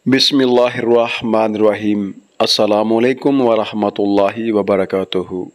बिस्मिल्लाहिर्रहमानिर्रहीम। अस्सलामुअलैकुम वरहमतुल्लाहि वबरकातुहू।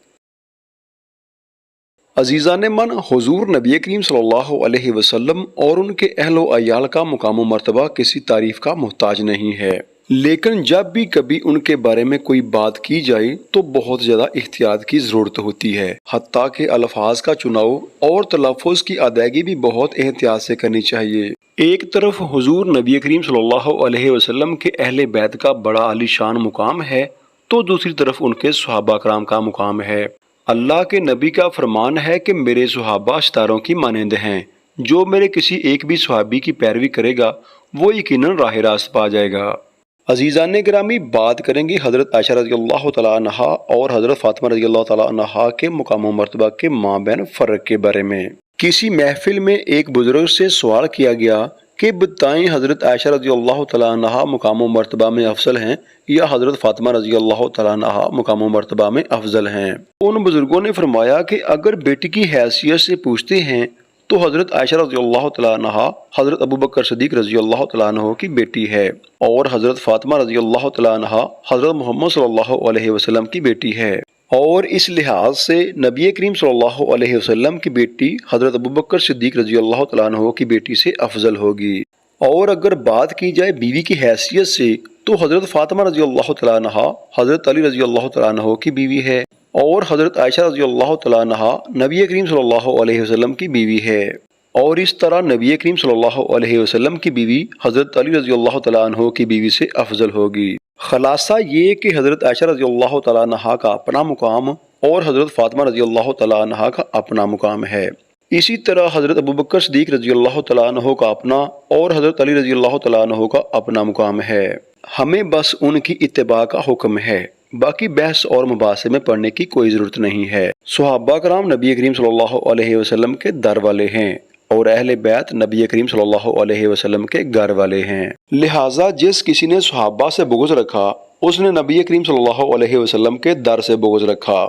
अज़ीज़ान मन, हुज़ूर नबी करीम सल्लल्लाहु अलैहि वसल्लम और उनके अहल व अयाल का मुकाम व मर्तबा किसी तारीफ़ का मोहताज नहीं है, लेकिन जब भी कभी उनके बारे में कोई बात की जाए तो बहुत ज़्यादा एहतियात की ज़रूरत होती है। हत्ता कि अल्फाज का चुनाव और तलफ़्फ़ुज़ की अदायगी भी बहुत एहतियात से करनी चाहिए। एक तरफ हुज़ूर नबी करीम सल्लल्लाहु अलैहि वसल्लम के अहले बैत का बड़ा आलीशान मुकाम है, तो दूसरी तरफ उनके सहाबा कराम का मुकाम है। अल्लाह के नबी का फरमान है कि मेरे सहाबा सितारों की मानंद हैं, जो मेरे किसी एक भी सहाबी की पैरवी करेगा वो यकीनन राह रास्त पा जाएगा। अज़ीज़ान गिरामी, बात करेंगे हज़रत आयशा रज़ियल्लाहु तआला अन्हा और हज़रत फ़ातिमा रज़ियल्लाहु तआला अन्हा के मुकाम व मर्तबा के माबैन फ़र्क के बारे में। किसी महफिल में एक बुजुर्ग से सवाल किया गया कि बताएं, हज़रत आयशा रज़ियल्लाहु तआला अन्हा मुकाम व मर्तबा में अफजल हैं या हज़रत फ़ातिमा रज़ियल्लाहु तआला अन्हा मुकाम व मर्तबा में अफजल हैं। उन बुजुर्गों ने फरमाया कि अगर बेटी की हैसियत से पूछते हैं तो हज़रत आयशा रज़ियल्लाहु तआला अन्हा हज़रत अबू बकर सिद्दीक़ रज़ियल्लाहु तआला अन्हु की बेटी है और हज़रत फ़ातिमा रज़ियल्लाहु तआला अन्हा हज़रत मोहम्मद सल्लल्लाहु अलैहि वसल्लम की बेटी है। और इस लिहाज से नबी करीम सल्लल्लाहु अलैहि वसल्लम की बेटी हज़रत अबू बकर सिद्दीक़ रज़ियल्लाहु तआला अन्हु की बेटी से अफजल होगी। और अगर बात की जाए बीवी की हैसियत से तो हज़रत फ़ातिमा रज़ियल्लाहु तआला अन्हा हज़रत अली रज़ियल्लाहु तआला अन्हु की बीवी है और हज़रत आयशा रज़ियल्लाहु तआला अन्हा नबी करीम सल्लल्लाहु अलैहि वसल्लम की बीवी है। और इस तरह नबी करीम सल्लल्लाहु अलैहि वसल्लम की बीवी हज़रत अली रज़ियल्लाहु तआला अन्हु की बीवी से अफजल होगी। खलासा ये कि हज़रत आयशा रज़ियल्लाहु तआला अन्हा का अपना मुकाम और हज़रत फ़ातिमा रज़ियल्लाहु तआला अन्हा का अपना मुकाम है। इसी तरह हज़रत अबू बकर सिद्दीक़ रज़ियल्लाहु तआला अन्हु का अपना और हज़रत अली रज़ियल्लाहु तआला अन्हु का अपना मुकाम है। हमें बस उनकी इत्तिबा का हुक्म है, बाकी बहस और मुबासे में पढ़ने की कोई ज़रूरत नहीं है। सहाबा कराम नबी करीम सल्लल्लाहु अलैहि वसल्लम के दर वाले हैं और अहले बैत नबी करीम सल्लल्लाहु अलैहि वसल्लम के घर वाले हैं। लिहाजा जिस किसी ने सहाबा से बुग़्ज़ रखा उसने नबी करीम सल्लल्लाहु अलैहि वसल्लम के दर से बुग़्ज़ रखा,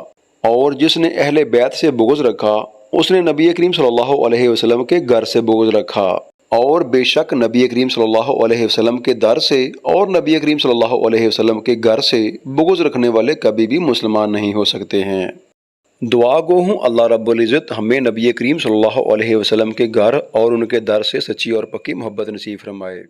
और जिसने अहले बैत से बुग़्ज़ रखा उसने नबी करीम सल्लल्लाहु अलैहि वसल्लम के घर से बुग़्ज़ रखा। और बेशक नबी करीम सल्लल्लाहु अलैहि वसल्लम के दर से और नबी करीम सल्लल्लाहु अलैहि वसल्लम के घर से बुग़्ज़ रखने वाले कभी भी मुसलमान नहीं हो सकते हैं। दुआ गो हूँ अल्लाह रब्बुल इज़्ज़त हमें नबी करीम सल्लल्लाहु अलैहि वसल्लम के घर और उनके दर से सच्ची और पक्की मोहब्बत नसीब फरमाए।